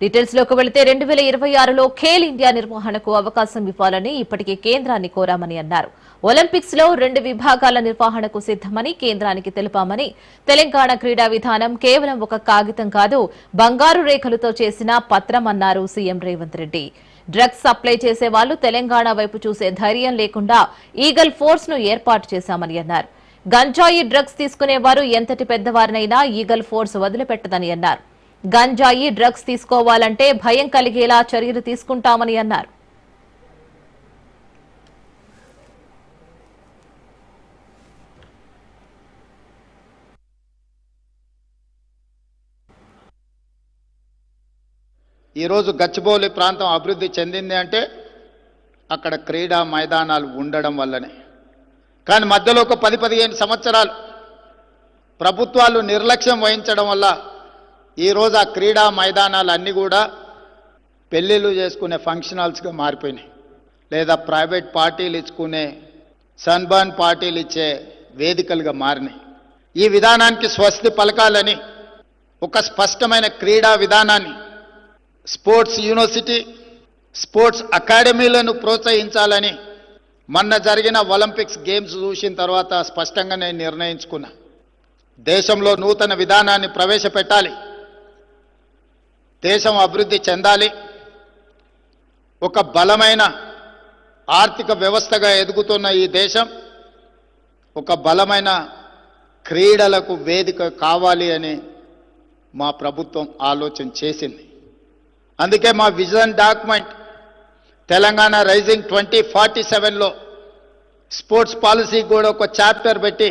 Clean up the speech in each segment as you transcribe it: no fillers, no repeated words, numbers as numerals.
Details లోకి వెళితే 2026లో Khel India నిర్వహణకు అవకాశం ఇవ్వాలని ఇప్పటికే కేంద్రాన్ని కోరామని అన్నారు. ఒలింపిక్స్ లో 2 విభాగాల నిర్వహణకు సిద్దమని కేంద్రానికి తెలిపామని, తెలంగాణ క్రీడా విధానం కేవలం ఒక కాగితం కాదు, బంగారు రేఖలతో చేసిన పత్రం అన్నారు CM Revanth Reddy. Drugs supply చేసే వాళ్లు తెలంగాణ వైపు చూసే ధైర్యం లేకుండా ఈగల్ ఫోర్స్ ను ఏర్పాటు చేశామని అన్నారు. గంజాయి డ్రగ్స్ తీసుకునేవారు ఎంతటి పెద్దవారినైనా ఈగల్ ఫోర్స్ వదిలిపెట్టదని అన్నారు. గంజాయి డ్రగ్స్ తీసుకోవాలంటే భయం కలిగేలా చర్యలు తీసుకుంటామని అన్నారు. ఈరోజు గచ్చిబౌలి ప్రాంతం అభివృద్ధి చెందింది అంటే అక్కడ క్రీడా మైదానాలు ఉండడం వల్లనే. కానీ మధ్యలో ఒక 10-15 సంవత్సరాలు ప్రభుత్వాలు నిర్లక్ష్యం వహించడం వల్ల ఈరోజు ఆ క్రీడా మైదానాలు అన్నీ కూడా పెళ్ళిళ్ళు చేసుకునే ఫంక్షన్ హాల్స్గా మారిపోయినాయి, లేదా ప్రైవేట్ పార్టీలు ఇచ్చుకునే సన్బర్న్ పార్టీలు ఇచ్చే వేదికలుగా మారినాయి. ఈ విధానానికి స్వస్తి పలకాలని ఒక స్పష్టమైన క్రీడా విధానాన్ని, స్పోర్ట్స్ యూనివర్సిటీ, స్పోర్ట్స్ అకాడమీలను ప్రోత్సహించాలని మొన్న జరిగిన ఒలింపిక్స్ గేమ్స్ చూసిన తర్వాత స్పష్టంగా నేను నిర్ణయించుకున్నా. దేశంలో నూతన విధానాన్ని ప్రవేశపెట్టాలి, దేశం అభివృద్ధి చెందాలి, ఒక బలమైన ఆర్థిక వ్యవస్థగా ఎదుగుతున్న ఈ దేశం ఒక బలమైన క్రీడలకు వేదిక కావాలి అని మా ప్రభుత్వం ఆలోచన చేసింది. అందుకే మా విజన్ డాక్యుమెంట్ తెలంగాణ రైజింగ్ 2047లో స్పోర్ట్స్ పాలసీ కూడా ఒక చాప్టర్ పెట్టి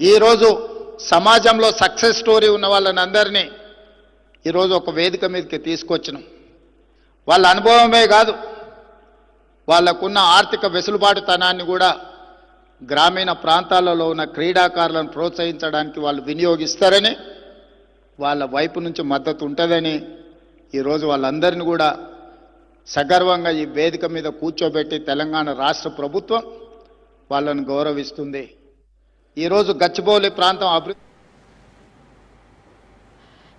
ఈరోజు సమాజంలో సక్సెస్ స్టోరీ ఉన్న వాళ్ళని అందరినీ ఈరోజు ఒక వేదిక మీదకి తీసుకొచ్చినాం. వాళ్ళ అనుభవమే కాదు, వాళ్ళకున్న ఆర్థిక వెసులుబాటుతనాన్ని కూడా గ్రామీణ ప్రాంతాలలో ఉన్న క్రీడాకారులను ప్రోత్సహించడానికి వాళ్ళు వినియోగిస్తారని, వాళ్ళ వైపు నుంచి మద్దతు ఉంటుందని ఈరోజు వాళ్ళందరినీ కూడా సగర్వంగా ఈ వేదిక మీద కూర్చోబెట్టి తెలంగాణ రాష్ట్ర ప్రభుత్వం వాళ్ళను గౌరవిస్తుంది. ఈరోజు గచ్చిబౌలి ప్రాంతం అభివృద్ధి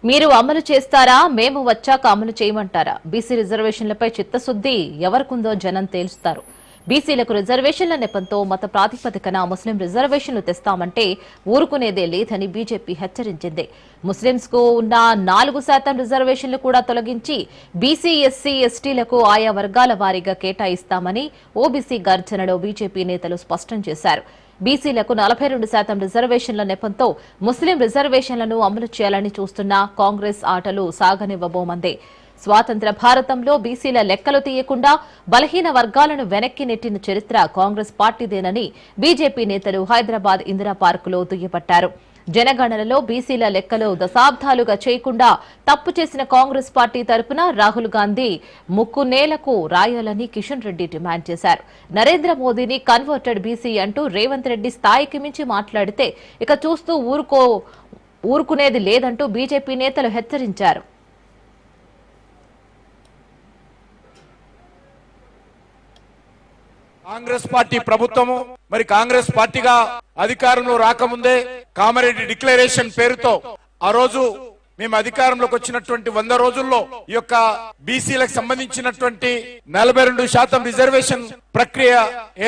మీరు అమలు చేస్తారా, మేము వచ్చాక అమలు చేయమంటారా? బీసీ రిజర్వేషన్లపై చిత్తశుద్ది ఎవరికుందో జనం తేల్చుతారు. బీసీలకు రిజర్వేషన్ల నెపంతో మత ప్రాతిపదికన ముస్లిం రిజర్వేషన్లు తెస్తామంటే ఊరుకునేదే లేదని బీజేపీ హెచ్చరించింది. ముస్లింస్ కు ఉన్న 4% రిజర్వేషన్లు కూడా తొలగించి బీసీ, ఎస్సీ, ఎస్టీలకు ఆయా వర్గాల వారీగా కేటాయిస్తామని ఓబీసీ గర్జనలో బీజేపీ నేతలు స్పష్టం చేశారు. బీసీలకు 42% రిజర్వేషన్ల నెపంతో ముస్లిం రిజర్వేషన్లను అమలు చేయాలని చూస్తున్న కాంగ్రెస్ ఆటలు సాగనివ్వబోమందే. స్వాతంత్ర భారతంలో బీసీల లెక్కలు తీయకుండా బలహీన వర్గాలను వెనక్కి నెట్టిన చరిత్ర కాంగ్రెస్ పార్టీదేనని బీజేపీ నేతలు హైదరాబాద్ ఇందిరా పార్కులో దుయ్యబట్టారు. జనగణనలో బీసీల లెక్కలు దశాబ్దాలుగా చేయకుండా తప్పు చేసిన కాంగ్రెస్ పార్టీ తరపున రాహుల్ గాంధీ ముక్కు నేలకు రాయాలని కిషన్ రెడ్డి డిమాండ్ చేశారు. నరేంద్ర మోదీని కన్వర్టెడ్ బీసీ అంటూ రేవంత్ రెడ్డి స్థాయికి మించి మాట్లాడితే ఇక చూస్తూ ఊరుకునేది లేదంటూ బీజేపీ నేతలు హెచ్చరించారు. కాంగ్రెస్ పార్టీ ప్రభుత్వము మరి కాంగ్రెస్ పార్టీగా అధికారంలో రాకముందే కామారెడ్డి డిక్లరేషన్ పేరుతో ఆ రోజు మేము అధికారంలోకి వచ్చినటువంటి 100 రోజుల్లో ఈ యొక్క బీసీలకు సంబంధించినటువంటి 42% రిజర్వేషన్ ప్రక్రియ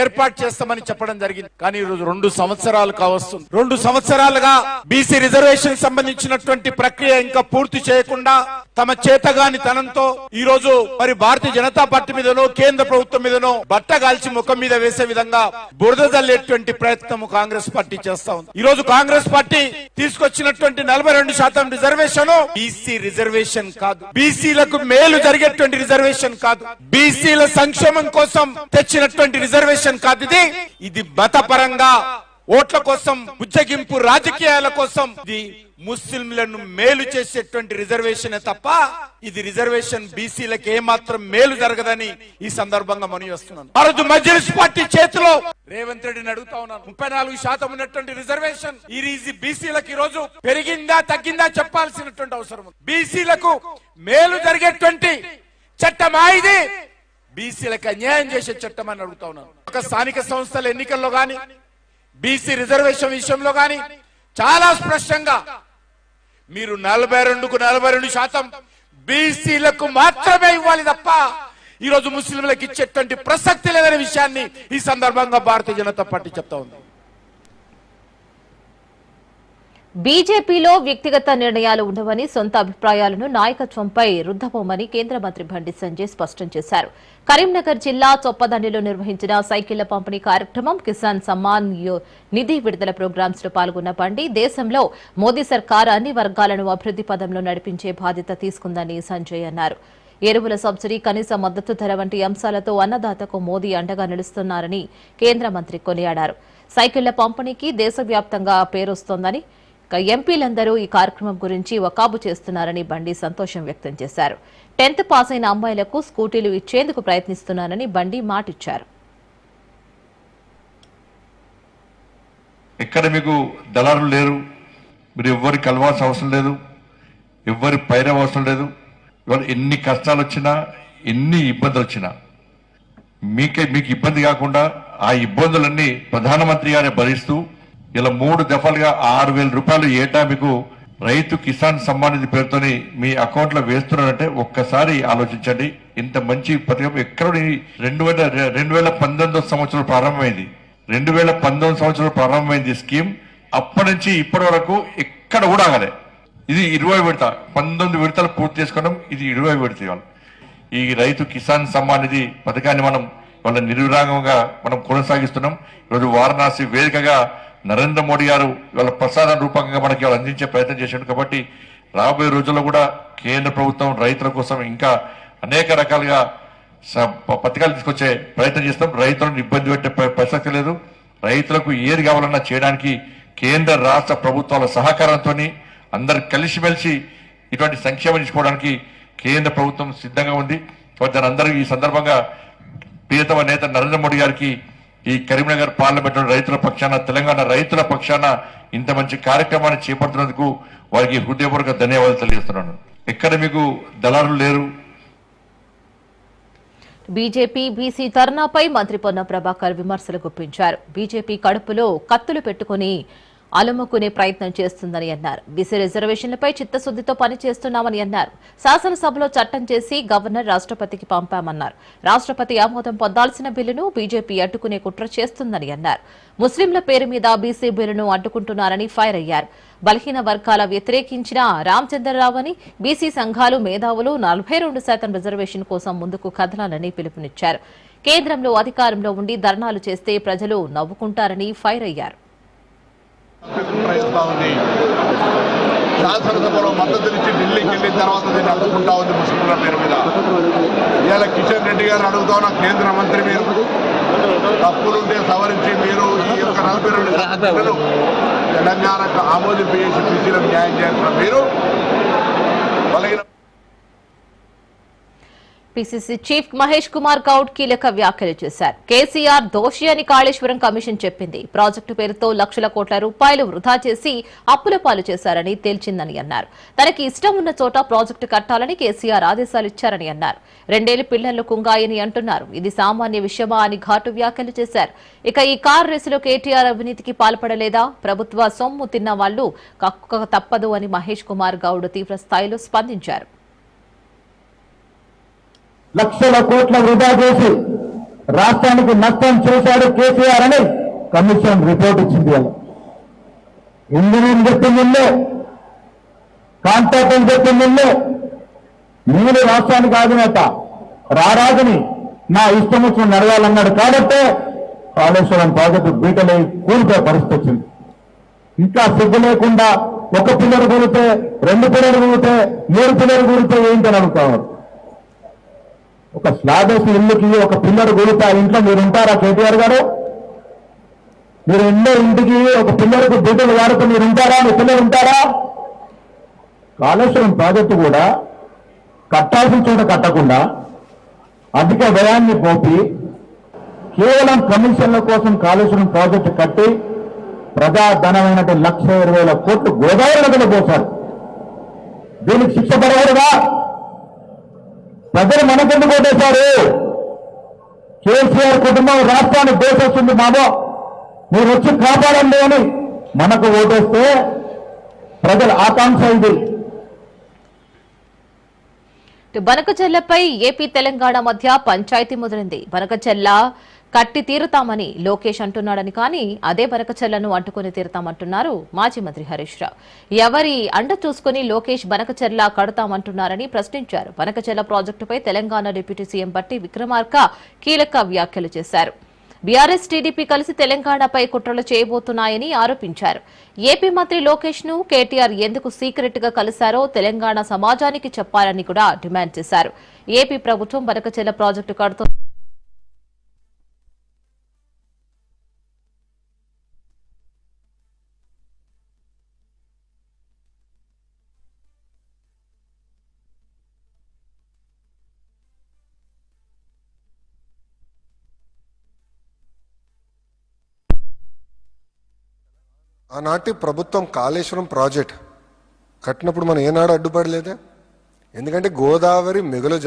ఏర్పాటు చేస్తామని చెప్పడం జరిగింది. కానీ ఈరోజు 2 సంవత్సరాలు కావస్తుంది. 2 సంవత్సరాలుగా బీసీ రిజర్వేషన్ సంబంధించినటువంటి ప్రక్రియ ఇంకా పూర్తి చేయకుండా తమ చేతగాని తనంతో ఈ రోజు మరి భారతీయ జనతా పార్టీ మీదనో కేంద్ర ప్రభుత్వం మీదనో బట్ట గాల్చి ముఖం మీద వేసే విధంగా బురద జల్లేటువంటి ప్రయత్నం కాంగ్రెస్ పార్టీ చేస్తా ఉంది. ఈ రోజు కాంగ్రెస్ పార్టీ తీసుకొచ్చినటువంటి 42% రిజర్వేషన్ బీసీ రిజర్వేషన్ కాదు, బీసీలకు మేలు జరిగేటువంటి రిజర్వేషన్ కాదు, బీసీల సంక్షేమం కోసం తెచ్చినటువంటి రిజర్వేషన్ కాదు. ఇది మతపరంగా ఓట్ల కోసం, బుజ్జగింపు రాజకీయాల కోసం ఇది ముస్లింలను మేలు చేసేటువంటి రిజర్వేషన్ తప్ప ఇది రిజర్వేషన్ బీసీలకు ఏమాత్రం మేలు జరగదని ఈ సందర్భంగా మనవి చేస్తున్నాను. ఆ రోజు మజ్లిస్ పార్టీ చేతిలో రేవంత్ రెడ్డిని అడుగుతా ఉన్నాను, 34% ఉన్నటువంటి రిజర్వేషన్ ఈ బీసీలకు ఈ రోజు పెరిగిందా తగ్గిందా చెప్పాల్సినటువంటి అవసరం ఉంది. బీసీలకు మేలు జరిగేటువంటి చట్టమా ఇది? బీసీలకు అన్యాయం చేసే చట్టం అని అడుగుతా ఉన్నాను. ఒక స్థానిక సంస్థల ఎన్నికల్లో గాని బీసీ రిజర్వేషన్ విషయంలో గాని చాలా స్పష్టంగా మీరు 42% బీసీలకు మాత్రమే ఇవ్వాలి తప్ప ఈ రోజు ముస్లింలకు ఇచ్చేటువంటి ప్రసక్తి లేదనే విషయాన్ని ఈ సందర్భంగా భారతీయ జనతా పార్టీ చెప్తా ఉంది. బీజేపీలో వ్యక్తిగత నిర్ణయాలు ఉండవని, సొంత అభిప్రాయాలను నాయకత్వంపై రుద్దబోమని కేంద్ర మంత్రి బండి సంజయ్ స్పష్టం చేశారు. కరీంనగర్ జిల్లా చొప్పదండిలో నిర్వహించిన సైకిళ్ల పంపిణీ కార్యక్రమం, కిసాన్ సమ్మాన్ నిధి విడుదల ప్రోగ్రామ్స్ లో పాల్గొన్న బండి దేశంలో మోదీ సర్కార్ అన్ని వర్గాలను అభివృద్ది పదంలో నడిపించే బాధ్యత తీసుకుందని సంజయ్ అన్నారు. ఎరువుల సబ్సిడీ, కనీస మద్దతు ధర వంటి అంశాలతో అన్నదాతకు మోదీ అండగా నిలుస్తున్నారని కేంద్ర మంత్రి కొనియాడారు. సైకిళ్ల పంపిణీకి దేశవ్యాప్తంగా పేరొస్తోందని, ఎంపీలందరూ ఈ కార్యక్రమం గురించి వకాబు చేస్తున్నారని బండి సంతోషం వ్యక్తం చేశారు. 10th పాస్ అయిన అమ్మాయిలకు స్కూటీలు ఇచ్చేందుకు ప్రయత్నిస్తున్నారని బండి మాటిచ్చారు. ఎక్కడ మీకు దళారులు లేరు, మీరు ఎవ్వరికి కలవాల్సిన అవసరం లేదు, ఎవ్వరి పైన అవసరం లేదు. ఇవాళ ఎన్ని కష్టాలు వచ్చినా, ఎన్ని ఇబ్బందులు వచ్చినా మీకు ఇబ్బంది కాకుండా ఆ ఇబ్బందులన్నీ ప్రధానమంత్రి గారే భరిస్తూ ఇలా 3 దఫాలుగా 6,000 రూపాయలు ఏటా మీకు రైతు కిసాన్ సమ్మాన్ నిధి పేరుతోని మీ అకౌంట్ లో వేస్తున్నారంటే ఒక్కసారి ఆలోచించండి. ఇంత మంచి పథకం ఎక్కడ 2019 సంవత్సరం ప్రారంభమైంది. 2019 సంవత్సరం ప్రారంభమైంది స్కీమ్. అప్పటి నుంచి ఇప్పటి వరకు ఎక్కడ కూడా ఆగలే. ఇది 20 విడత, 19 విడతలు పూర్తి చేసుకోవడం, ఇది 20 విడత. ఇవాళ ఈ రైతు కిసాన్ సమ్మాన్ నిధి పథకాన్ని మనం వాళ్ళ నిర్విరాగంగా మనం కొనసాగిస్తున్నాం. ఈరోజు వారణాసి వేదికగా నరేంద్ర మోడీ గారు వాళ్ళ ప్రసాదం రూపంగా మనకి అందించే ప్రయత్నం చేశాడు. కాబట్టి రాబోయే రోజుల్లో కూడా కేంద్ర ప్రభుత్వం రైతుల కోసం ఇంకా అనేక రకాలుగా పథకాలు తీసుకొచ్చే ప్రయత్నం చేస్తాం. రైతులను ఇబ్బంది పెట్టే ప్రసక్తి లేదు. రైతులకు ఏది కావాలన్నా చేయడానికి కేంద్ర రాష్ట్ర ప్రభుత్వాల సహకారంతో అందరు కలిసిమెలిసి ఇటువంటి సంక్షేమం తీసుకోవడానికి కేంద్ర ప్రభుత్వం సిద్ధంగా ఉంది. దాని అందరూ ఈ సందర్భంగా ప్రియతమ నేత నరేంద్ర మోడీ గారికి ఈ కరీంనగర్ పార్లమెంట్ రైతుల పక్షాన, తెలంగాణ రైతుల పక్షాన ఇంత మంచి కార్యక్రమాన్ని చేపడుతున్నందుకు వారికి హృదయపూర్వక ధన్యవాదాలు తెలియజేస్తున్నాను. ఎక్కడ మీకు దళారులు లేరు. బీజేపీ బీసీ ధర్నాపై మంత్రి పొన్నం ప్రభాకర్ విమర్శలు గుప్పించారు. బీజేపీ కడుపులో కత్తులు పెట్టుకుని అలుముకునే ప్రయత్నం చేస్తుందని అన్నారు. బీసీ రిజర్వేషన్లపై చిత్తశుద్దితో పనిచేస్తున్నామని అన్నారు. శాసనసభలో చట్టం చేసి గవర్నర్ రాష్ట్రపతికి పంపామన్నారు. రాష్ట్రపతి ఆమోదం పొందాల్సిన బిల్లును బీజేపీ అడ్డుకునే కుట్ర చేస్తుందని అన్నారు. ముస్లింల పేరు మీద బీసీ బిల్లును అడ్డుకుంటున్నారని ఫైర్ అయ్యారు. బలహీన వర్గాల వ్యతిరేకించిన రామచంద్రరావు అని, బీసీ సంఘాలు, మేధావులు 42% రిజర్వేషన్ కోసం ముందుకు కదలాలని పిలుపునిచ్చారు. కేంద్రంలో అధికారంలో ఉండి ధర్నాలు చేస్తే ప్రజలు నవ్వుకుంటారని ఫైర్ అయ్యారు. శాసనసభలో మద్దతునిచ్చి ఢిల్లీకి వెళ్ళిన తర్వాత దీన్ని అడ్డుకుంటా ఉంది ముస్లింల పేరు మీద. ఇవాళ కిషన్ రెడ్డి గారు అడుగుతా ఉన్న కేంద్ర మంత్రి, మీరు తప్పులుంటే సవరించి మీరు ఈ యొక్క 42 తెలంగాణకు ఆమోదింపు చేసి బీసీలకు న్యాయం చేస్తున్న మీరు బలహీన. పీసీసీ చీఫ్ మహేష్ కుమార్ గౌడ్ కీలక వ్యాఖ్యలు చేశారు. కేసీఆర్ దోషి అని కాళేశ్వరం కమిషన్ చెప్పింది. ప్రాజెక్టు పేరుతో లక్షల కోట్ల రూపాయలు వృధా చేసి అప్పుల పాలు చేశారని తేల్చిందని అన్నారు. తనకి ఇష్టం ఉన్న చోట ప్రాజెక్టు కట్టాలని కేసీఆర్ ఆదేశాలు ఇచ్చారని అన్నారు. 2 ఏళ్ల పిల్లలు కుంగాయని అంటున్నారు. ఇది సామాన్య విషయమా అని ఘాటు వ్యాఖ్యలు చేశారు. ఇక ఈ కార్ రేసులో కేటీఆర్ అవినీతికి పాల్పడలేదా? ప్రభుత్వ సొమ్ము తిన్న వాళ్లు కక్క తప్పదు అని మహేష్ కుమార్ గౌడ్ తీవ్ర స్థాయిలో స్పందించారు. లక్షల కోట్ల వృధా చేసి రాష్ట్రానికి నష్టం చేశాడు కేసీఆర్ అని కమిషన్ రిపోర్ట్ ఇచ్చింది. ఇంజనీరింగ్ చెప్పిందో, కాంట్రాక్టర్ చెప్పిందో, నేను రాష్ట్రానికి ఆగినట్ట రారాజుని నా ఇష్టం వచ్చిన నడవాలన్నాడు. కాబట్టే కాళేశ్వరం ప్రాజెక్టు బీటలే కూలిపోయే పరిస్థితి వచ్చింది. ఇంకా సిగ్గు లేకుండా ఒక పిల్లలు కూలితే, 2 పిల్లలు కూలితే, 3 పిల్లలు కూలితే ఏంటని అనుకోవాలి. ఒక స్లాబ్ వేసి ఇల్లుకి ఒక పిల్లర్ కూలితే ఆ ఇంట్లో మీరు ఉంటారా కేటీఆర్ గారు? మీరు ఉండే ఇంటికి ఒక పిల్లలకు బిడ్డలు వాడుతూ మీరు ఉంటారా? మీ పిల్లలు ఉంటారా? కాళేశ్వరం ప్రాజెక్టు కూడా కట్టాల్సిన చోట కట్టకుండా అధిక వ్యయాన్ని పోపి కేవలం కమిషన్ల కోసం కాళేశ్వరం ప్రాజెక్టు కట్టి ప్రజాధనమైనటువంటి 1,20,000 కోట్లు గోదావరి నదిలో పోశారు. దీనికి శిక్ష పడవరుగా? ప్రజలు మనకెందుకు ఓటేశారు? కేసీఆర్ కుటుంబం రాష్ట్రాన్ని దోషిస్తుంది, మామో మీరు వచ్చి కాపాడండి అని మనకు ఓటేస్తే ప్రజల ఆకాంక్ష ఇది. బనకచెర్లపై ఏపీ తెలంగాణ మధ్య పంచాయతీ మొదలైంది. బనకచెర్ల కట్టి తీరుతామని లోకేష్ అంటున్నాడని, కానీ అదే బనకచెర్లను అంటుకుని తీరుతామంటున్నారు మాజీ మంత్రి హరీష్ రావు. ఎవరి అండ చూసుకుని లోకేష్ బనకచెర్ల కడతామంటున్నారని ప్రశ్నించారు. బనకచెర్ల ప్రాజెక్టుపై తెలంగాణ డిప్యూటీ సీఎం బట్టి విక్రమార్క కీలక వ్యాఖ్యలు చేశారు. బీఆర్ఎస్ టీడీపీ కలిసి తెలంగాణపై కుట్రలు చేయబోతున్నాయని ఆరోపించారు. ఏపీ మంత్రి లోకేష్ ను కేటీఆర్ ఎందుకు సీక్రెట్ గా కలిశారో తెలంగాణ సమాజానికి చెప్పాలని కూడా డిమాండ్ చేశారు. ఏపీ ప్రభుత్వం బనకచెర్ల ప్రాజెక్టు కడుతూ ఆనాటి ప్రభుత్వం కాళేశ్వరం ప్రాజెక్ట్ కట్టినప్పుడు మనం ఏనాడు అడ్డుపడలేదే. ఎందుకంటే గోదావరి మిగులు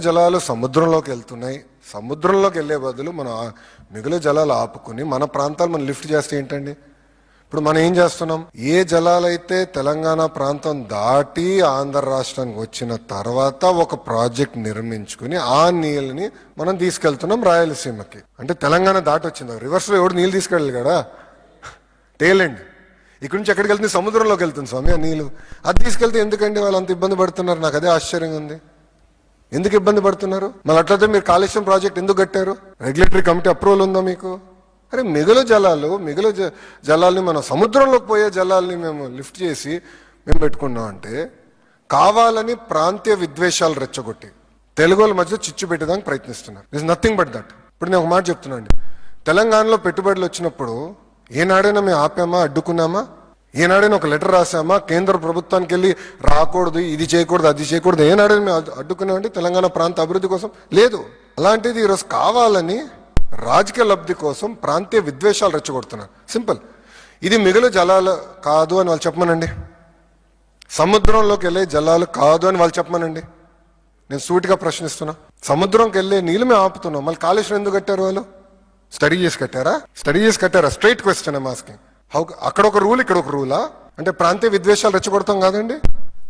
జలాలు సముద్రంలోకి వెళ్తున్నాయి. సముద్రంలోకి వెళ్ళే బదులు మనం మిగులు జలాలు ఆపుకుని మన ప్రాంతాలు మనం లిఫ్ట్ చేస్తే ఏంటండి? ఇప్పుడు మనం ఏం చేస్తున్నాం? ఏ జలాలైతే తెలంగాణ ప్రాంతం దాటి ఆంధ్ర రాష్ట్రానికి వచ్చిన తర్వాత ఒక ప్రాజెక్ట్ నిర్మించుకుని ఆ నీళ్ళని మనం తీసుకెళ్తున్నాం రాయలసీమకి. అంటే తెలంగాణ దాటి వచ్చింది. రివర్స్లో ఎవడు నీళ్ళు తీసుకెళ్ళాలి కదా, టేలెండ్ ఇక్కడి నుంచి ఎక్కడికి వెళ్తుంది? సముద్రంలోకి వెళ్తుంది స్వామి ఆ నీళ్ళు. అది తీసుకెళ్తే ఎందుకండి వాళ్ళు అంత ఇబ్బంది పడుతున్నారు? నాకు అదే ఆశ్చర్యంగా ఉంది. ఎందుకు ఇబ్బంది పడుతున్నారు? మళ్ళీ అట్లయితే మీరు కాళేశ్వరం ప్రాజెక్ట్ ఎందుకు కట్టారు? రెగ్యులేటరీ కమిటీ అప్రూవల్ ఉందా మీకు? అరే మిగులు జలాల్ని మనం సముద్రంలోకి పోయే జలాల్ని మేము లిఫ్ట్ చేసి మేము పెట్టుకున్నాం అంటే కావాలని ప్రాంతీయ విద్వేషాలు రెచ్చగొట్టి తెలుగు వాళ్ళ మధ్య చిచ్చు పెట్టడానికి ప్రయత్నిస్తున్నారు. It's nothing but that. ఇప్పుడు నేను ఒక మాట చెప్తున్నాను. తెలంగాణలో పెట్టుబడులు వచ్చినప్పుడు ఏనాడైనా మేము ఆపామా, అడ్డుకున్నామా? ఏనాడైనా ఒక లెటర్ రాసామా? కేంద్ర ప్రభుత్వానికి వెళ్ళి రాకూడదు, ఇది చేయకూడదు, అది చేయకూడదు, ఏనాడైనా మేము అడ్డుకున్నామంటే తెలంగాణ ప్రాంత అభివృద్ధి కోసం? లేదు. అలాంటిది ఈరోజు కావాలని రాజకీయ లబ్ధి కోసం ప్రాంతీయ విద్వేషాలు రెచ్చగొడుతున్నారు. సింపుల్. ఇది మిగులు జలాలు కాదు అని వాళ్ళు చెప్పమనండి. సముద్రంలోకి వెళ్ళే జలాలు కాదు అని వాళ్ళు చెప్పమనండి. నేను సూటిగా ప్రశ్నిస్తున్నా. సముద్రంకి వెళ్ళే నీళ్ళు మేము ఆపుతున్నాం, మళ్ళీ కాళేశ్వరం ఎందుకు కట్టారు? వాళ్ళు స్టడీ చేసి కట్టారా? Straight question I'm asking. అక్కడ ఒక రూల్, ఇక్కడ ఒక రూలా? అంటే ప్రాంతీయ విద్వేషాలు రెచ్చగొడతాం కాదండి.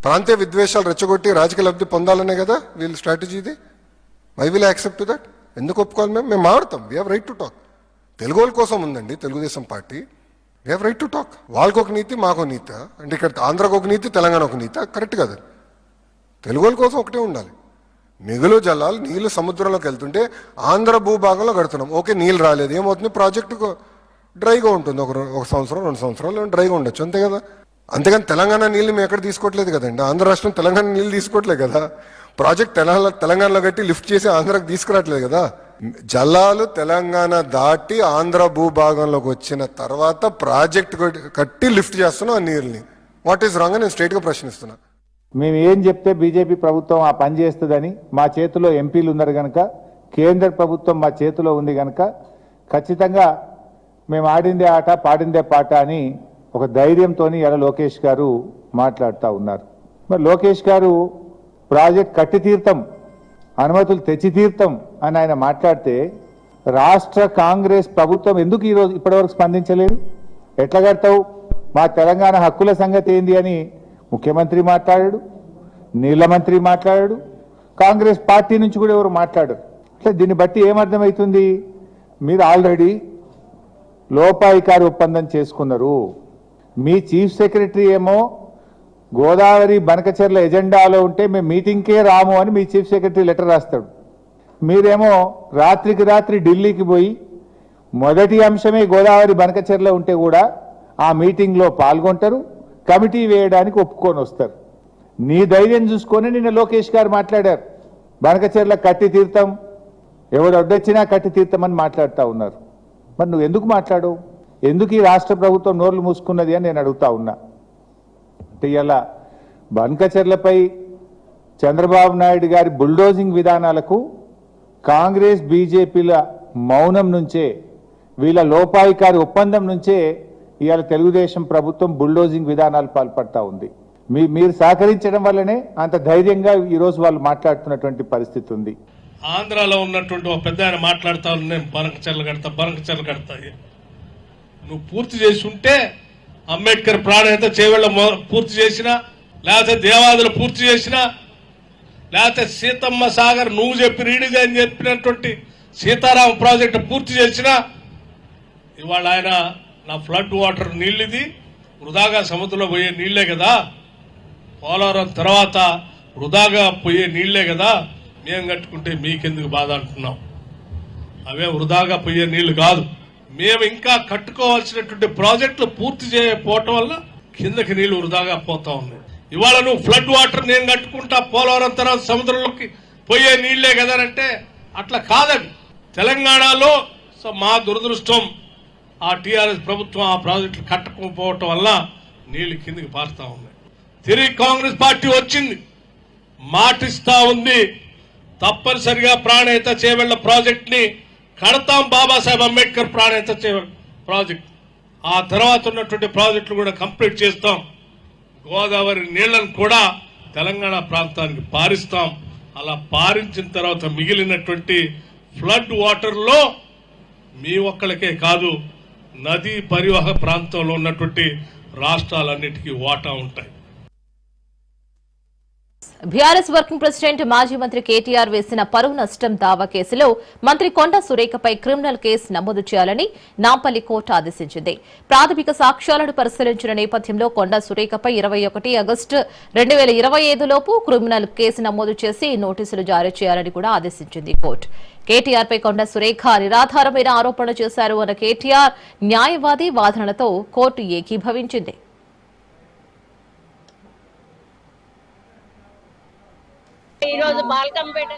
ప్రాంతీయ విద్వేషాలు రెచ్చగొట్టి రాజకీయ లబ్ధి పొందాలనే కదా వీళ్ళ స్ట్రాటజీ. ఇది ఐ విల్ యాక్సెప్ట్ దట్. ఎందుకు ఒప్పుకోవాలి? మేము మాట్లాడతాం. We have right to talk. Telugu వాళ్ళ కోసం ఉందండి Telugu Desam party. We have right to talk. వాళ్ళకు ఒక నీతి, మాకు నీతి. అంటే ఇక్కడ ఆంధ్రాకు ఒక నీతి, తెలంగాణ ఒక నీతి. కరెక్ట్ కదా. తెలుగు వాళ్ళ కోసం ఒకటే ఉండాలి. మిగులు జలాలు నీళ్లు సముద్రంలోకి వెళ్తుంటే ఆంధ్ర భూభాగంలో కడుతున్నాం. ఓకే, నీళ్ళు రాలేదు, ఏమవుతుంది? ప్రాజెక్టు డ్రైగా ఉంటుంది. ఒక సంవత్సరం 2 సంవత్సరాలు డ్రైగా ఉండొచ్చు, అంతే కదా. అంతేగాని తెలంగాణ నీళ్ళు మేము ఎక్కడ తీసుకోవట్లేదు కదండి. ఆంధ్ర రాష్ట్రం తెలంగాణ నీళ్ళు తీసుకోవట్లేదు కదా. ప్రాజెక్ట్ తెలంగాణలో కట్టి లిఫ్ట్ చేసి ఆంధ్రాకి తీసుకురావట్లేదు కదా. జలాలు తెలంగాణ దాటి ఆంధ్ర భూభాగంలోకి వచ్చిన తర్వాత ప్రాజెక్ట్ కట్టి లిఫ్ట్ చేస్తున్నాం ఆ నీళ్ళని. వాట్ ఈస్ రాంగ్ అని నేను స్ట్రైట్గా ప్రశ్నిస్తున్నా. మేము ఏం చెప్తే బీజేపీ ప్రభుత్వం ఆ పని చేస్తుందని, మా చేతిలో ఎంపీలు ఉన్నారు కనుక, కేంద్ర ప్రభుత్వం మా చేతిలో ఉంది కనుక ఖచ్చితంగా మేము ఆడిందే ఆట పాడిందే పాట అని ఒక ధైర్యంతో ఇలా లోకేష్ గారు మాట్లాడుతూ ఉన్నారు. మరి లోకేష్ గారు ప్రాజెక్ట్ కట్టి తీర్థం, అనుమతులు తెచ్చి తీర్థం అని ఆయన మాట్లాడితే రాష్ట్ర కాంగ్రెస్ ప్రభుత్వం ఎందుకు ఇప్పటివరకు స్పందించలేదు? ఎట్లా కడతావు, మా తెలంగాణ హక్కుల సంగతి ఏంది అని ముఖ్యమంత్రి మాట్లాడాడు, నీళ్ల మంత్రి మాట్లాడాడు, కాంగ్రెస్ పార్టీ నుంచి కూడా ఎవరు మాట్లాడారు. అట్లా దీన్ని బట్టి ఏమర్థమవుతుంది? మీరు ఆల్రెడీ లోపాయికారి ఒప్పందం చేసుకున్నారు. మీ చీఫ్ సెక్రటరీ ఏమో గోదావరి బనకచెర్ల ఎజెండాలో ఉంటే మేము మీటింగ్కే రాము అని మీ చీఫ్ సెక్రటరీ లెటర్ రాస్తాడు. మీరేమో రాత్రికి రాత్రి ఢిల్లీకి పోయి మొదటి అంశమే గోదావరి బనకచెర్ల ఉంటే కూడా ఆ మీటింగ్లో పాల్గొంటారు, కమిటీ వేయడానికి ఒప్పుకొని వస్తారు. నీ ధైర్యం చూసుకొని నిన్న లోకేష్ గారు మాట్లాడారు. బనకచెర్ల కట్టి తీర్థం, ఎవడు అడ్డొచ్చినా కట్టి తీర్థమని మాట్లాడుతూ ఉన్నారు. మరి నువ్వు ఎందుకు మాట్లాడవు? ఎందుకు ఈ రాష్ట్ర ప్రభుత్వం నోర్లు మూసుకున్నది అని నేను అడుగుతా ఉన్నా. అంటే ఇలా బనకచెర్లపై చంద్రబాబు నాయుడు గారి బుల్డోజింగ్ విధానాలకు కాంగ్రెస్ బీజేపీల మౌనం నుంచే, వీళ్ళ లోపాయికారి ఒప్పందం నుంచే ఇవాళ తెలుగుదేశం ప్రభుత్వం బుల్డోజింగ్ విధానాలు పాల్పడతా ఉంది. మీరు సహకరించడం వల్లనే అంత ధైర్యంగా ఈరోజు వాళ్ళు మాట్లాడుతున్నటువంటి పరిస్థితి ఉంది. ఆంధ్రాలో ఉన్నటువంటి ఒక పెద్ద ఆయన మాట్లాడుతా నేను బనకచెర్ల కడతా. నువ్వు పూర్తి చేసి ఉంటే అంబేద్కర్ ప్రాణహిత చేవేళ్ళ పూర్తి చేసినా, లేకపోతే దేవాదులు పూర్తి చేసినా, లేకపోతే సీతమ్మ సాగర్ నువ్వు చెప్పి రీడిజైన్ చెప్పినటువంటి సీతారామ ప్రాజెక్టు పూర్తి చేసినా ఇవాళ ఆయన నా ఫ్లడ్ వాటర్ నీళ్ళిది వృధాగా సముద్రంలో పోయే నీళ్లే కదా, పోలవరం తర్వాత వృధాగా పోయే నీళ్లే కదా, మేము కట్టుకుంటే మీకెందుకు బాధ అంటున్నాం. అవే వృధాగా పోయే నీళ్లు కాదు, మేము ఇంకా కట్టుకోవాల్సినటువంటి ప్రాజెక్టులు పూర్తి చేయకపోవటం వల్ల కిందకి నీళ్లు వృధాగా పోతా ఉన్నాయి. ఇవాళ నువ్వు ఫ్లడ్ వాటర్ నేను కట్టుకుంటా పోలవరం తర్వాత సముద్రంలోకి పోయే నీళ్లే కదనంటే అట్లా కాదని. తెలంగాణలో మా దురదృష్టం ఆ టీఆర్ఎస్ ప్రభుత్వం ఆ ప్రాజెక్టులు కట్టకపోవటం వల్ల నీళ్లు కిందికి పారుతా ఉన్నాయి. తిరిగి కాంగ్రెస్ పార్టీ వచ్చింది, మాటిస్తా ఉంది తప్పనిసరిగా ప్రాణహిత చేవెళ్ల ప్రాజెక్ట్ ని కడతాం, బాబాసాహెబ్ అంబేద్కర్ ప్రాణహిత చేవెళ్ల ప్రాజెక్ట్. ఆ తర్వాత ఉన్నటువంటి ప్రాజెక్టులు కూడా కంప్లీట్ చేస్తాం. గోదావరి నీళ్లను కూడా తెలంగాణ ప్రాంతానికి పారిస్తాం. అలా పారించిన తర్వాత మిగిలినటువంటి ఫ్లడ్ వాటర్ లో మీ ఒక్కళ్ళకే కాదు, నదీ పరివాహక ప్రాంతంలో ఉన్నటువంటి రాష్ట్రాలన్నిటికీ వాటా ఉంటాయి. బీఆర్ఎస్ వర్కింగ్ ప్రెసిడెంట్ మాజీ మంత్రి కేటీఆర్ వేసిన పరువు నష్టం దావా కేసులో మంత్రి కొండా సురేఖపై క్రిమినల్ కేసు నమోదు చేయాలని నాంపల్లి కోర్టు ఆదేశించింది. ప్రాథమిక సాక్ష్యాలను పరిశీలించిన నేపథ్యంలో కొండా సురేఖపై 21 ఆగస్టు 2025 లోపు క్రిమినల్ కేసు నమోదు చేసి నోటీసులు జారీ చేయాలని కూడా ఆదేశించింది కోర్టు. కేటీఆర్ పై కొండా సురేఖ నిరాధారమైన ఆరోపణలు చేశారు అన్న కేటీఆర్ న్యాయవాది వాదనలతో కోర్టు ఏకీభవించింది. ఈరోజు బాల్కంపేట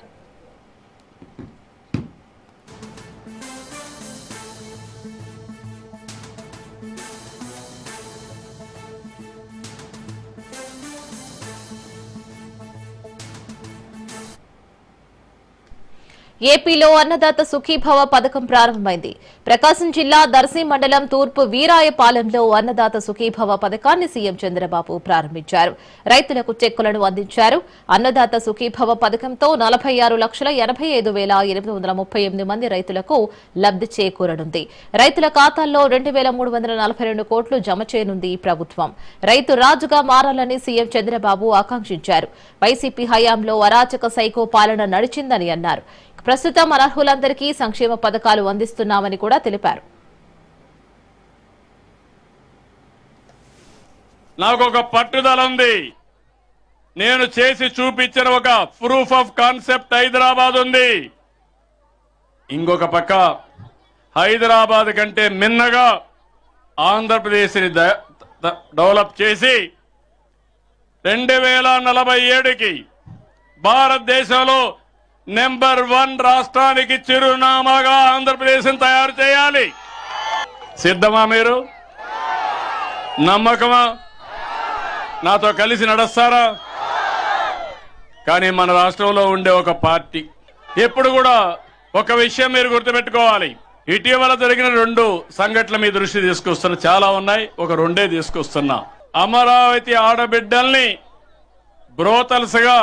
ఏపీలో అన్నదాత సుఖీభవ పథకం ప్రారంభమైంది. ప్రకాశం జిల్లా దర్శి మండలం తూర్పు వీరాయపాలెంలో అన్నదాత సుఖీభవ పథకాన్ని సీఎం చంద్రబాబు ప్రారంభించారు. రైతులకు చెక్కులను అందించారు. అన్నదాత సుఖీభవ పథకంతో 46,85,838 మంది రైతులకు లబ్ది చేకూరనుంది. రైతుల ఖాతాల్లో 2,342 కోట్లు జమ చేయనుంది ప్రభుత్వం. రైతు రాజుగా మారాలని సీఎం చంద్రబాబు ఆకాంక్షించారు. వైసీపీ హయాంలో అరాచక సైకో పాలన నడిచిందని అన్నారు. ప్రస్తుతం అనర్హులందరికీ సంక్షేమ పథకాలు అందిస్తున్నామని కూడా తెలిపారు. నాకు ఒక పట్టుదల ఉంది. నేను చేసి చూపించిన ఒక ప్రూఫ్ ఆఫ్ కాన్సెప్ట్ హైదరాబాద్ ఉంది. ఇంకొక పక్క హైదరాబాద్ కంటే మిన్నగా ఆంధ్రప్రదేశ్ని డెవలప్ చేసి 2047కి భారతదేశంలో నెంబర్ 1 రాష్ట్రానికి చిరునామాగా ఆంధ్రప్రదేశ్ తయారు చేయాలి. సిద్ధమా? మీరు నమ్మకమా? నాతో కలిసి నడుస్తారా? కానీ మన రాష్ట్రంలో ఉండే ఒక పార్టీ ఎప్పుడు కూడా ఒక విషయం మీరు గుర్తుపెట్టుకోవాలి. ఇటీవల జరిగిన 2 సంఘటనలు మీ దృష్టి తీసుకొస్తున్నా. చాలా ఉన్నాయి, ఒక 2 తీసుకొస్తున్నా. అమరావతి ఆడబిడ్డల్ని బ్రోతల్స్ గా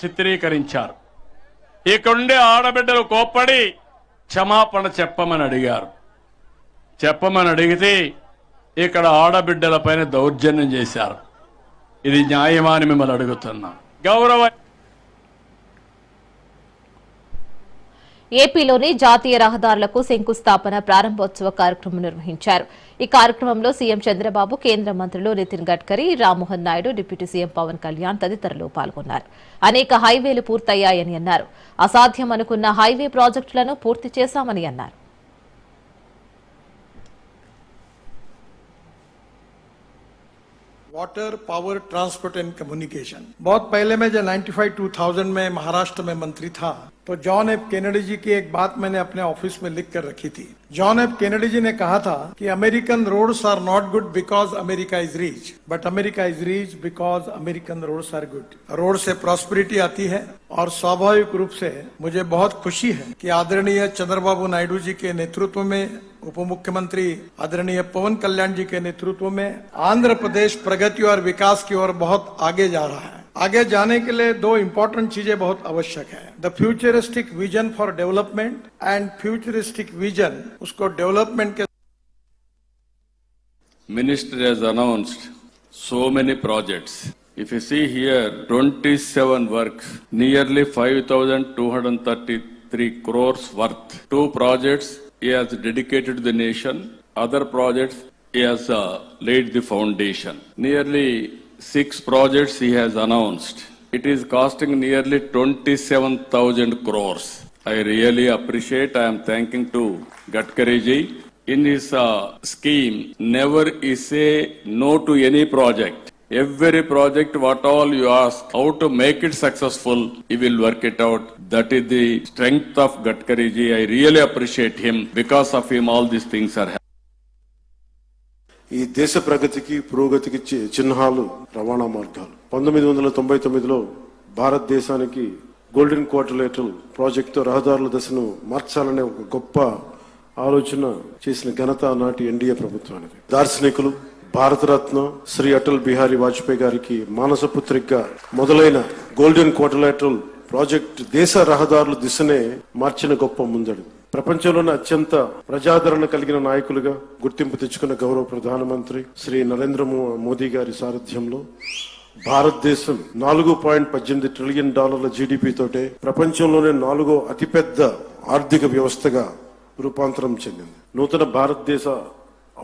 చిత్రీకరించారు. ఇక్కడుండే ఆడబిడ్డలు కోప్పడి క్షమాపణ చెప్పమని అడిగారు. చెప్పమని అడిగితే ఇక్కడ ఆడబిడ్డల పైన దౌర్జన్యం చేశారు. ఇది న్యాయమా అని మిమ్మల్ని అడుగుతున్నా. గౌరవ ఏపీలోని జాతీయ రహదారులకు శంకుస్థాపన ప్రారంభోత్సవ కార్యక్రమం నిర్వహించారు. ఈ కార్యక్రమంలో సీఎం చంద్రబాబు, కేంద్ర మంత్రులు నితిన్ గడ్కరీ, రామ్మోహన్ నాయుడు, డిప్యూటీ సీఎం పవన్ కళ్యాణ్ తదితరులు పాల్గొన్నారు. అనేక హైవేలు పూర్తయ్యాయని అన్నారు. అసాధ్యం అనుకున్న హైవే ప్రాజెక్టులను పూర్తి చేశామని అన్నారు. Water, power, transport and communication. बहुत पहले मैं जब 95-2000 में महाराष्ट्र में मंत्री था तो जॉन एफ केनेडी जी की एक बात मैंने अपने ऑफिस में लिख कर रखी थी। जॉन एफ केनेडी जी ने कहा था कि American roads are not good because America is rich, but America is rich because American roads are good. Road से प्रॉस्पेरिटी आती है और स्वाभाविक रूप से मुझे बहुत खुशी है कि आदरणीय चंद्रबाबू नायडू जी के नेतृत्व में, उप मुख्यमंत्री आदरणीय पवन कल्याण जी के नेतृत्व में आंध्र प्रदेश प्रगति और विकास की ओर बहुत आगे जा रहा है। आगे जाने के लिए 2 इंपॉर्टेंट चीजें बहुत आवश्यक है। The futuristic vision for development and futuristic vision, उसको डेवलपमेंट के Minister has announced so many projects. If you see here, 27 works, nearly 5,233 crores worth. 2 projects he has dedicated to the nation. Other projects he has laid the foundation. Nearly 6 projects he has announced. It is costing nearly 27,000 crores. I really appreciate. I am thanking to Gadkari ji. In his scheme, never he say no to any project. Every project, what all you ask, how to make it successful, he will work it out. That is the strength of Gadkari ji. I really appreciate him. Because of him, all these things are happening. ఈ దేశ ప్రగతికి పురోగతికి చిహ్నాలు రవాణా మార్గాలు. 1999లో భారతదేశానికి golden quadrilateral ప్రాజెక్టుతో రహదారుల దశను మార్చాలనే ఒక గొప్ప ఆలోచన చేసిన ఘనత నాటి ఎన్డీఏ ప్రభుత్వానికి. దార్శనికులు భారతరత్న శ్రీ అటల్ బిహారీ వాజ్పేయి గారికి మానసపుత్రికగా మొదలైన గోల్డెన్ క్వార్టర్లేటరల్ ప్రాజెక్ట్ దేశ రహదారుల దిశనే మార్చిన గొప్ప ముందడుగు. ప్రపంచంలోనే అత్యంత ప్రజాదరణ కలిగిన నాయకులుగా గుర్తింపు తెచ్చుకున్న గౌరవ ప్రధానమంత్రి శ్రీ నరేంద్ర మోదీ గారి సారథ్యంలో భారతదేశం $4.18 ట్రిలియన్ జీడీపీ తోటే ప్రపంచంలోనే 4వ అతిపెద్ద ఆర్థిక వ్యవస్థగా రూపాంతరం చెందింది. నూతన భారతదేశ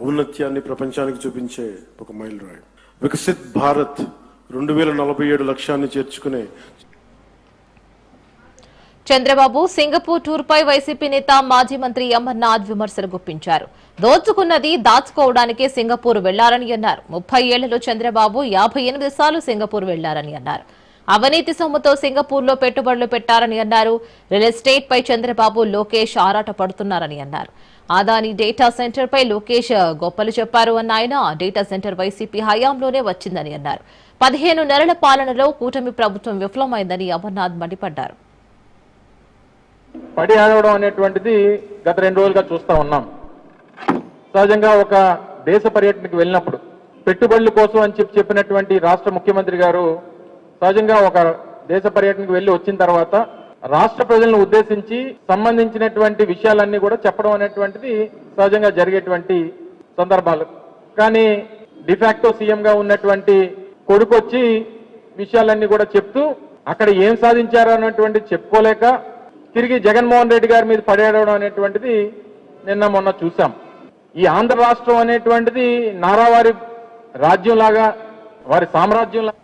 ఔన్నత్యాన్ని ప్రపంచానికి చూపించే ఒక మైలురాయి. వికసిత్ భారత్ 2047 లక్ష్యాన్ని చేర్చుకునే చంద్రబాబు సింగపూర్ టూర్పై వైసీపీ నేత మాజీ మంత్రి అమర్నాథ్ విమర్శలు గుప్పించారు. దోచుకున్నది దాచుకోవడానికే సింగపూర్ వెళ్లారని అన్నారు. 30 ఏళ్లలో చంద్రబాబు 58 సార్లు సింగపూర్ వెళ్లారని అన్నారు. అవినీతి సొమ్ముతో సింగపూర్లో పెట్టుబడులు పెట్టారని అన్నారు. రియల్ ఎస్టేట్ పై చంద్రబాబు లోకేష్ ఆరాట పడుతున్నారని అన్నారు. అదాని డేటా సెంటర్ పై లోకేష్ గొప్పలు చెప్పారు అన్న ఆయన డేటా సెంటర్ వైసీపీ హయాంలోనే వచ్చిందని అన్నారు. 15 నెలల పాలనలో కూటమి ప్రభుత్వం విఫలమైందని అమర్నాథ్ మండిపడ్డారు. పడి ఆడవడం అనేటువంటిది గత 2 రోజులుగా చూస్తా ఉన్నాం. సహజంగా ఒక దేశ పర్యటనకు వెళ్ళినప్పుడు పెట్టుబడుల కోసం అని చెప్పినటువంటి రాష్ట్ర ముఖ్యమంత్రి గారు సహజంగా ఒక దేశ పర్యటనకు వెళ్ళి వచ్చిన తర్వాత రాష్ట్ర ప్రజలను ఉద్దేశించి సంబంధించినటువంటి విషయాలన్నీ కూడా చెప్పడం అనేటువంటిది సహజంగా జరిగేటువంటి సందర్భాలు. కానీ డిఫాక్టో సీఎం గా ఉన్నటువంటి కొడుకు వచ్చి విషయాలన్నీ కూడా చెప్తూ అక్కడ ఏం సాధించారు అన్నటువంటిది చెప్పుకోలేక తిరిగి జగన్మోహన్ రెడ్డి గారి మీద పడేయడం అనేటువంటిది నిన్న మొన్న చూసాం. ఈ ఆంధ్ర రాష్ట్రం అనేటువంటిది నారావారి రాజ్యంలాగా వారి సామ్రాజ్యంలాగా.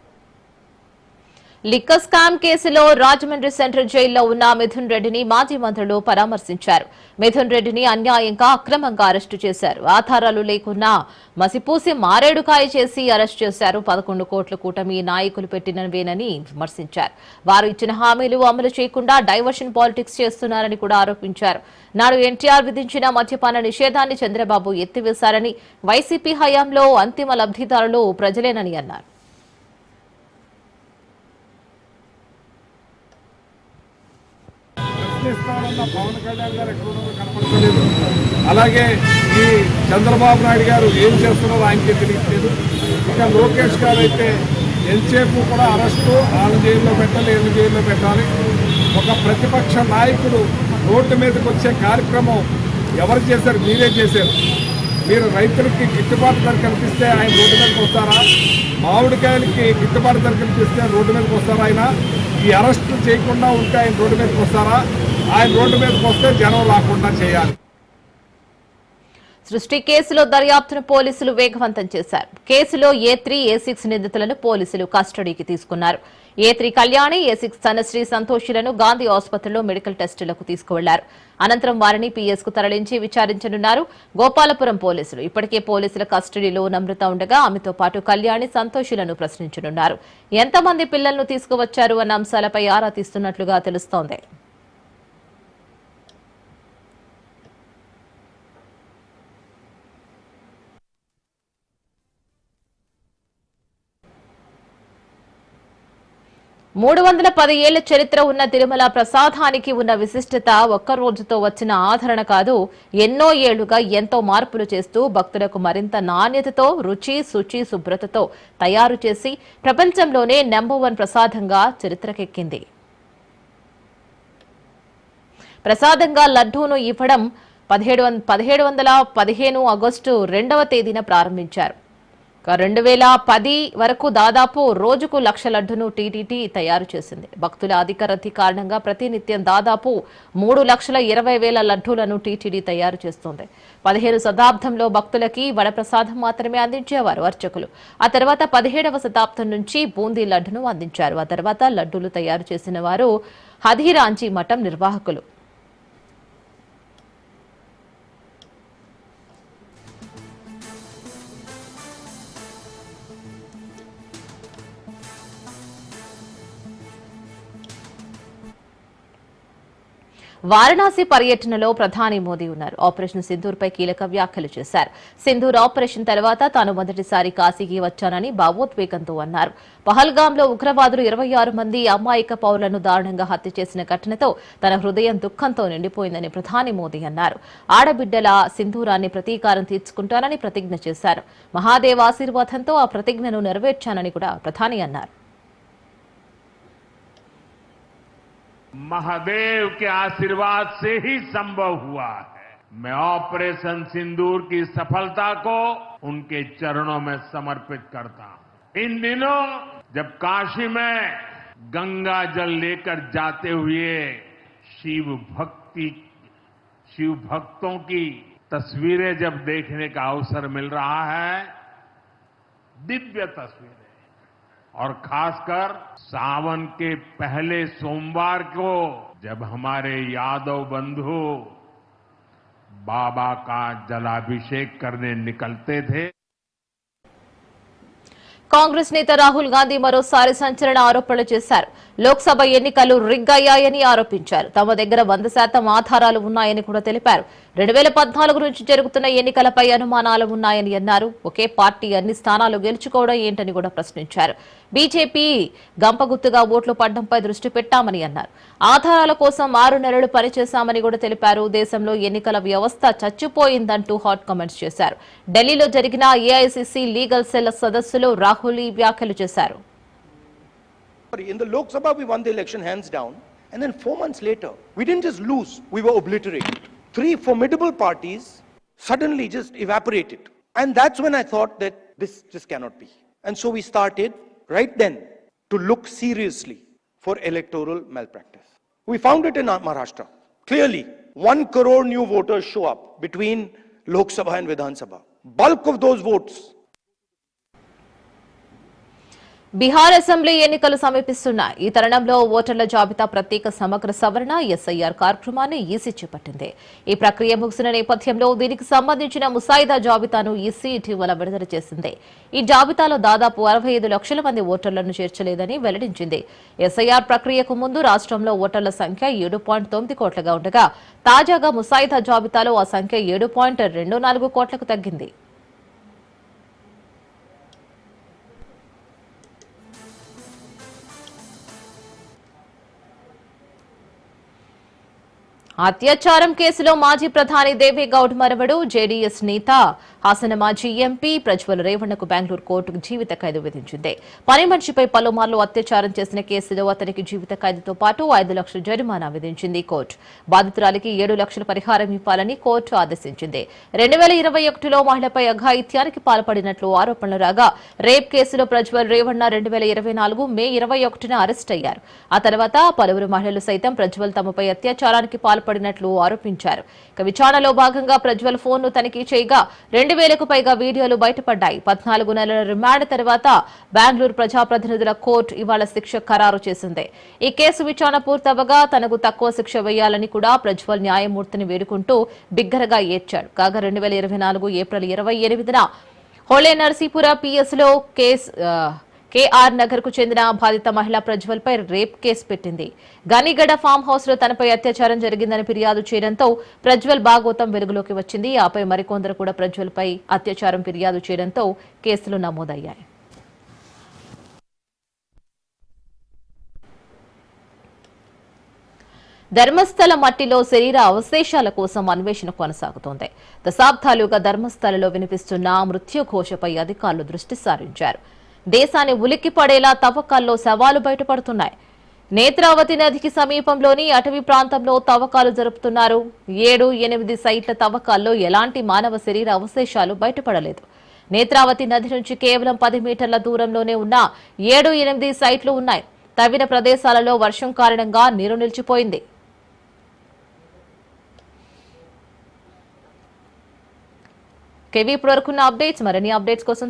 లిక్కర్ స్కామ్ కేసులో రాజమండ్రి సెంట్రల్ జైల్లో ఉన్న మిథున్ రెడ్డిని మాజీ మంత్రులు పరామర్శించారు. మిథున్ రెడ్డిని అన్యాయంగా అక్రమంగా అరెస్టు చేశారు. ఆధారాలు లేకున్నా మసిపూసి మారేడుకాయ చేసి అరెస్టు చేశారు. 11 కోట్ల కూటమి నాయకులు పెట్టినవేనని విమర్శించారు. వారు ఇచ్చిన హామీలు అమలు చేయకుండా డైవర్షన్ పాలిటిక్స్ చేస్తున్నారని కూడా ఆరోపించారు. నాడు ఎన్టీఆర్ విధించిన మద్యపాన నిషేధాన్ని చంద్రబాబు ఎత్తివేశారని, వైసీపీ హయాంలో అంతిమ లబ్ధిదారులు ప్రజలేనని అన్నారు. పవన్ కళ్యాణ్ గారు ఎక్కడ కనపడలేదు. అలాగే ఈ చంద్రబాబు నాయుడు గారు ఏం చేస్తున్నారో ఆయనకే తెలియట్లేదు. ఇక లోకేష్ గారు అయితే ఎంతసేపు కూడా అరెస్టు, వాళ్ళ జైల్లో పెట్టాలి, వీళ్ళ జైల్లో పెట్టాలి. ఒక ప్రతిపక్ష నాయకుడు రోడ్డు మీదకి వచ్చే కార్యక్రమం ఎవరు చేశారు? మీరే చేశారు. మీరు రైతులకి గిట్టుబాటు ధర కల్పిస్తే ఆయన రోడ్డు మీదకి వస్తారా? మామిడికాయలకి గిట్టుబాటు ధర కల్పిస్తే రోడ్డు మీదకి వస్తారా? ఆయన ఈ అరెస్టు చేయకుండా ఉంటే ఆయన రోడ్డు మీదకి వస్తారా? ఆయన రోడ్డు మీదకి వస్తే జనం రాకుండా చేయాలి. సృష్టి కేసులో దర్యాప్తును పోలీసులు వేగవంతం చేశారు. కేసులో A3, A6 నిందితులను పోలీసులు కస్టడీకి తీసుకున్నారు. A3 కళ్యాణి, A6 తనశ్రీ సంతోషులను గాంధీ ఆసుపత్రిలో మెడికల్ టెస్టులకు తీసుకువెళ్లారు. అనంతరం వారిని PS కు తరలించి విచారించనున్నారు. గోపాలపురం పోలీసులు ఇప్పటికే పోలీసుల కస్టడీలో నమ్రత ఉండగా ఆమెతో పాటు కళ్యాణి, సంతోషులను ప్రశ్నించనున్నారు. ఎంతమంది పిల్లలను తీసుకువచ్చారు అన్న అంశాలపై ఆరా తీస్తున్నట్లుగా తెలుస్తోంది. మూడు 310 ఏళ్ల చరిత్ర ఉన్న తిరుమల ప్రసాదానికి ఉన్న విశిష్టత ఒక్క రోజుతో వచ్చిన ఆదరణ కాదు. ఎన్నో ఏళ్లుగా ఎంతో మార్పులు చేస్తూ భక్తులకు మరింత నాణ్యతతో, రుచి, శుచి, శుభ్రతతో తయారు చేసి ప్రపంచంలోనే నంబర్ 1 ప్రసాదంగా చరిత్రకెక్కింది. ప్రసాదంగా లడ్డూను ఇవ్వడం 1715 ఆగస్టు 2వ తేదీన ప్రారంభించారు. 2010 వరకు దాదాపు రోజుకు 1,00,000 లడ్డును టీటీడీ తయారు చేసింది. భక్తుల అధిక రద్దీ కారణంగా ప్రతినిత్యం దాదాపు 3,20,000 లడ్డూలను టీటీడీ తయారు చేస్తోంది. 15వ శతాబ్దంలో భక్తులకి వడప్రసాదం మాత్రమే అందించేవారు అర్చకులు. ఆ తర్వాత 17వ శతాబ్దం నుంచి బూందీ లడ్డును అందించారు. ఆ తర్వాత లడ్డూలు తయారు చేసిన వారు హథీరాంచి మఠం నిర్వాహకులు. వారణాసి పర్యటనలో ప్రధాని మోదీ ఉన్నారు. ఆపరేషన్ సింధూర్ పై కీలక వ్యాఖ్యలు చేశారు. సింధూర్ ఆపరేషన్ తర్వాత తాను మొదటిసారి కాశీకి వచ్చానని భావోద్వేగంతో అన్నారు. పహల్గాంలో ఉగ్రవాదులు 26 మంది అమాయక పౌరులను దారుణంగా హత్య చేసిన ఘటనతో తన హృదయం దుఃఖంతో నిండిపోయిందని ప్రధాని మోదీ అన్నారు. ఆడబిడ్డల సింధూరాన్ని ప్రతీకారం తీర్చుకుంటానని ప్రతిజ్ఞ చేశారు. మహాదేవ్ ఆశీర్వాదంతో ఆ ప్రతిజ్ఞను నెరవేర్చానని కూడా ప్రధాని అన్నారు. महादेव के आशीर्वाद से ही संभव हुआ है। मैं ऑपरेशन सिंदूर की सफलता को उनके चरणों में समर्पित करता हूं। इन दिनों जब काशी में गंगा जल लेकर जाते हुए शिव भक्तों की तस्वीरें जब देखने का अवसर मिल रहा है, दिव्य तस्वीरें, और खासकर सावन के पहले सोमवार को जब हमारे यादव बंधु बाबा का जलाभिषेक करने निकलते थे। కాంగ్రెస్ నేత రాహుల్ గాంధీ మరోసారి సంచలన ఆరోపణలు చేశారు. లోక్సభ ఎన్నికలు రిగ్ అయ్యాయని ఆరోపించారు. తమ దగ్గర 100% ఆధారాలు ఉన్నాయని కూడా తెలిపారు. 2014 నుంచి జరుగుతున్న ఎన్నికలపై అనుమానాలు ఉన్నాయని అన్నారు. ఒకే పార్టీ అన్ని స్థానాలు గెలుచుకోవడం ఏంటని కూడా ప్రశ్నించారు. బీజేపీ గంపగుత్తుగా ఓట్లు పడ్డంపై దృష్టి పెట్టామని అన్నారు. ఆధారాల కోసం 6 నెలలు పనిచేశామని కూడా తెలిపారు. దేశంలో ఎన్నికల వ్యవస్థ చచ్చిపోయిందంటూ హాట్ కామెంట్స్ చేశారు. ఢిల్లీలో జరిగిన ఏఐసీసీ లీగల్ సెల్ సదస్సులో రాహుల్ ఈ వ్యాఖ్యలు చేశారు. In the Lok Sabha, we won the election hands down, and then 4 months later, we didn't just lose, we were obliterated. 3 formidable parties suddenly just evaporated. And that's when I thought that this just cannot be. And so we started right then to look seriously for electoral malpractice. We found it in Maharashtra. Clearly, 1 crore new voters show up between Lok Sabha and Vidhan Sabha. Bulk of those votes. Bihar assembly ఎన్నికలు సమీపిస్తున్నాయి. ఈ తరుణంలో ఓటర్ల జాబితా ప్రత్యేక సమగ్ర సవరణ SIR కార్యక్రమాన్ని EC చేపట్టింది. ఈ ప్రక్రియ ముగిసిన నేపథ్యంలో దీనికి సంబంధించిన ముసాయిదా జాబితాను ఈసీ ఇటీవల విడుదల చేసింది. ఈ జాబితాలో దాదాపు 65 లక్షల మంది ఓటర్లను చేర్చలేదని వెల్లడించింది. ఎస్ఐఆర్ ప్రక్రియకు ముందు రాష్ట్రంలో ఓటర్ల సంఖ్య 7.9 కోట్లుగా ఉండగా తాజాగా ముసాయిదా జాబితాలో ఆ సంఖ్య 7.24 కోట్లకు తగ్గింది. అత్యాచారం కేసులో మాజీ ప్రధాని దేవేగౌడ్ మరవడు. జేడీఎస్ నేత హాసన మాజీ ఎంపీ ప్రజ్వల్ రేవణ్ణకు బెంగళూరు కోర్టు జీవిత ఖైదు విధించింది. పని మనిషిపై పలుమార్లు అత్యాచారం చేసిన కేసులో అతనికి జీవిత ఖైదుతో పాటు 5 లక్షల జరిమానా విధించింది కోర్టు. బాధితురాలికి 7 లక్షల పరిహారం ఇవ్వాలని కోర్టు ఆదేశించింది. 2021లో మహిళపై అఘాయిత్యానికి పాల్పడినట్లు ఆరోపణలు రాగా రేప్ కేసులో ప్రజ్వల్ రేవణ్ణ 2024 మే 21న అరెస్ట్ అయ్యారు. ఆ తర్వాత పలువురు మహిళలు సైతం ప్రజ్వల్ తమపై అత్యాచారానికి పాల్పడినట్లు ఆరోపించారు. విచారణలో భాగంగా ప్రజ్వల్ ఫోన్ను తనిఖీ చేయగా 2,000కు పైగా వీడియోలు బయటపడ్డాయి. 14 నెలల రిమాండ్ తర్వాత బెంగళూరు ప్రజాప్రతినిధుల కోర్టు ఇవాళ శిక్ష ఖరారు చేసింది. ఈ కేసు విచారణ పూర్తవగా తనకు తక్కువ శిక్ష వేయాలని కూడా ప్రజ్వల్ న్యాయమూర్తిని వేడుకుంటూ బిగ్గరగా ఏడ్చాడు. కాగా 2024 ఏప్రిల్ 28న హోళే నర్సీపుర పిఎస్లో కేఆర్ నగర్ కు చెందిన బాధిత మహిళ ప్రజ్వల్ పై రేప్ కేసు పెట్టింది. గనిగడ ఫామ్ హౌస్ లో తనపై అత్యాచారం జరిగిందని ఫిర్యాదు చేయడంతో ప్రజ్వల్ భాగోతం వెలుగులోకి వచ్చింది. ఆపై మరికొందరు కూడా ప్రజ్వల్ పై అత్యాచారం ఫిర్యాదు చేయడంతో కేసులు నమోదయ్యాయి. ధర్మస్థల మట్టిలో శరీర అవశేషాల కోసం అన్వేషణ కొనసాగుతోంది. దశాబ్దాలుగా ధర్మస్థలలో వినిపిస్తున్న మృత్యుఘోషపై అధికారులు దృష్టి సారించారు. దేశాన్ని ఉలిక్కిపడేలా తవ్వకాల్లో శవాలు బయటపడుతున్నాయి. నేత్రావతి నదికి సమీపంలోని అటవీ ప్రాంతంలో తవ్వకాలు జరుపుతున్నారు. 7-8 సైట్ల తవ్వకాల్లో ఎలాంటి మానవ శరీర అవశేషాలు బయటపడలేదు. నేత్రావతి నది నుంచి కేవలం 10 మీటర్ల దూరంలోనే ఉన్న 7-8 సైట్లు ఉన్నాయి. తవ్విన ప్రదేశాలలో వర్షం కారణంగా నీరు నిలిచిపోయింది. ఇప్పటివరకున్న అప్డేట్స్. మరిన్ని అప్డేట్స్ కోసం